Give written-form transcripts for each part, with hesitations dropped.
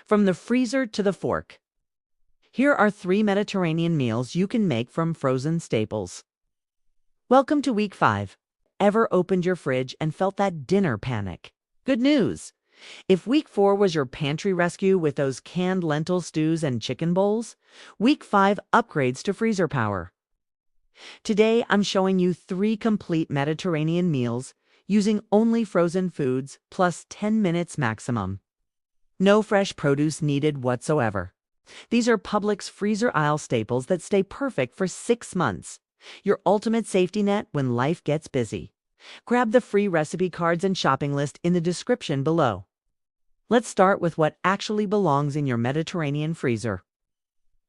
From the freezer to the fork. Here are 3 Mediterranean meals you can make from frozen staples. Welcome to week 5. Ever opened your fridge and felt that dinner panic? Good news! If week 4 was your pantry rescue with those canned lentil stews and chicken bowls, week 5 upgrades to freezer power. Today, I'm showing you 3 complete Mediterranean meals using only frozen foods plus 10 minutes maximum. No fresh produce needed whatsoever. These are Publix freezer aisle staples that stay perfect for 6 months. Your ultimate safety net when life gets busy. Grab the free recipe cards and shopping list in the description below. Let's start with what actually belongs in your Mediterranean freezer.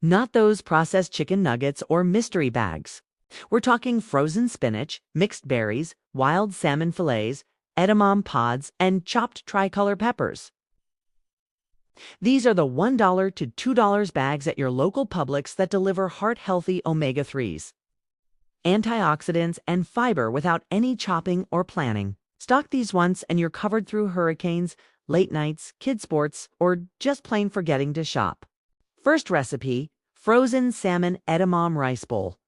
Not those processed chicken nuggets or mystery bags. We're talking frozen spinach, mixed berries, wild salmon fillets, edamame pods, and chopped tricolor peppers. These are the $1 to $2 bags at your local Publix that deliver heart-healthy omega-3s, antioxidants, and fiber without any chopping or planning. Stock these once and you're covered through hurricanes, late nights, kid sports, or just plain forgetting to shop. First recipe, frozen salmon edamame rice bowl.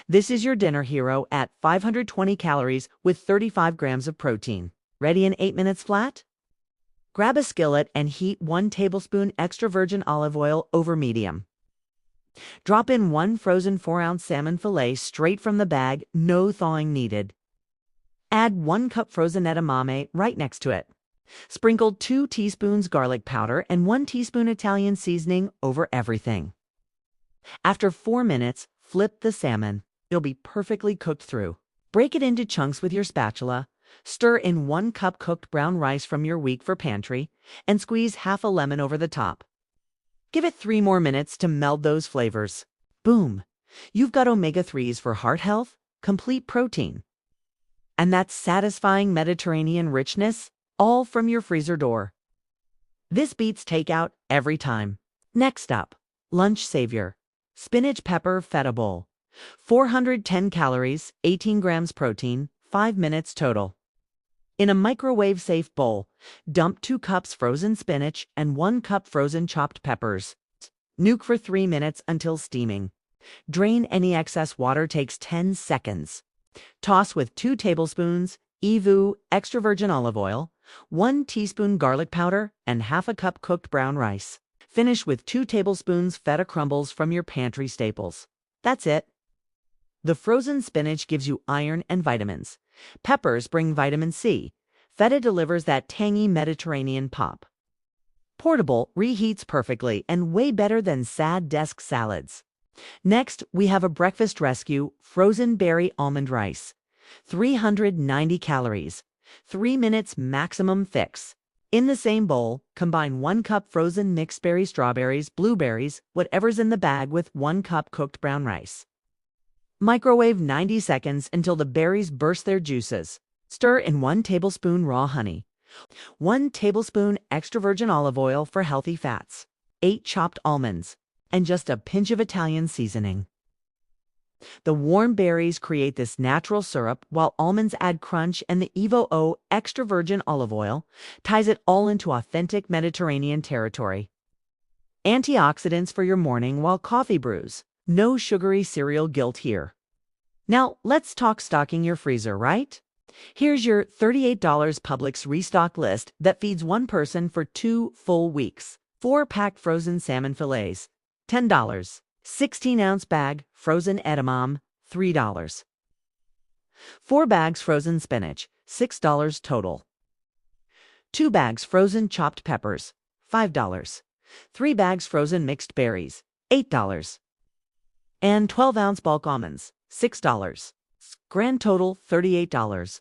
This is your dinner hero at 520 calories with 35 grams of protein. Ready in 8 minutes flat? Grab a skillet and heat 1 tablespoon extra virgin olive oil over medium. Drop in 1 frozen 4-ounce salmon fillet straight from the bag, no thawing needed. Add 1 cup frozen edamame right next to it. Sprinkle 2 teaspoons garlic powder and 1 teaspoon Italian seasoning over everything. After 4 minutes, flip the salmon. It'll be perfectly cooked through. Break it into chunks with your spatula. Stir in 1 cup cooked brown rice from your week for pantry and squeeze half a lemon over the top. Give it 3 more minutes to meld those flavors. Boom! You've got omega-3s for heart health, complete protein, and that satisfying Mediterranean richness, all from your freezer door. This beats takeout every time. Next up, lunch savior. Spinach pepper feta bowl. 410 calories, 18 grams protein, 5 minutes total. In a microwave-safe bowl, dump 2 cups frozen spinach and 1 cup frozen chopped peppers. Nuke for 3 minutes until steaming. Drain any excess water, takes 10 seconds. Toss with 2 tablespoons EVU extra virgin olive oil, 1 teaspoon garlic powder, and half a cup cooked brown rice. Finish with 2 tablespoons feta crumbles from your pantry staples. That's it. The frozen spinach gives you iron and vitamins. Peppers bring vitamin C. Feta delivers that tangy Mediterranean pop. Portable, reheats perfectly, and way better than sad desk salads. Next, we have a breakfast rescue, frozen berry almond rice. 390 calories, 3 minutes maximum fix. In the same bowl, combine 1 cup frozen mixed berry strawberries, blueberries, whatever's in the bag with 1 cup cooked brown rice. Microwave 90 seconds until the berries burst their juices. Stir in 1 tablespoon raw honey, 1 tablespoon extra virgin olive oil for healthy fats, 8 chopped almonds, and just a pinch of Italian seasoning. The warm berries create this natural syrup, while almonds add crunch, and the EVO extra virgin olive oil ties it all into authentic Mediterranean territory. Antioxidants for your morning while coffee brews. No sugary cereal guilt here. Now, let's talk stocking your freezer, right? Here's your $38 Publix restock list that feeds 1 person for 2 full weeks. 4 packed frozen salmon fillets, $10. 16-ounce bag frozen edamame, $3. 4 bags frozen spinach, $6 total. 2 bags frozen chopped peppers, $5. 3 bags frozen mixed berries, $8. And 12-ounce bulk almonds, $6. Grand total, $38.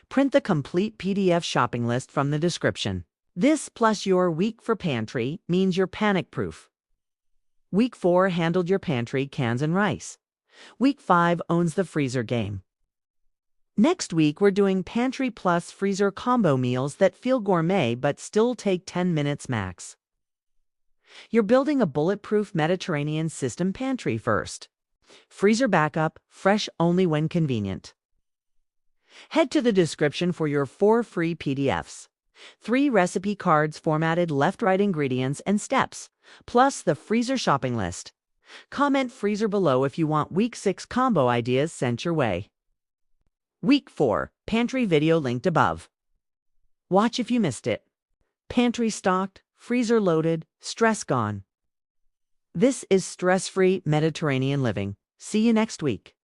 Print the complete PDF shopping list from the description. This plus your week for pantry means you're panic-proof. Week 4 handled your pantry, cans, and rice. Week 5 owns the freezer game. Next week, we're doing pantry plus freezer combo meals that feel gourmet but still take 10 minutes max. You're building a bulletproof Mediterranean system pantry first. Freezer backup, fresh only when convenient. Head to the description for your 4 free PDFs. 3 recipe cards formatted left-right ingredients and steps, plus the freezer shopping list. Comment freezer below if you want Week 6 combo ideas sent your way. Week 4 pantry video linked above. Watch if you missed it. Pantry stocked, freezer loaded, stress gone. This is stress-free Mediterranean living. See you next week.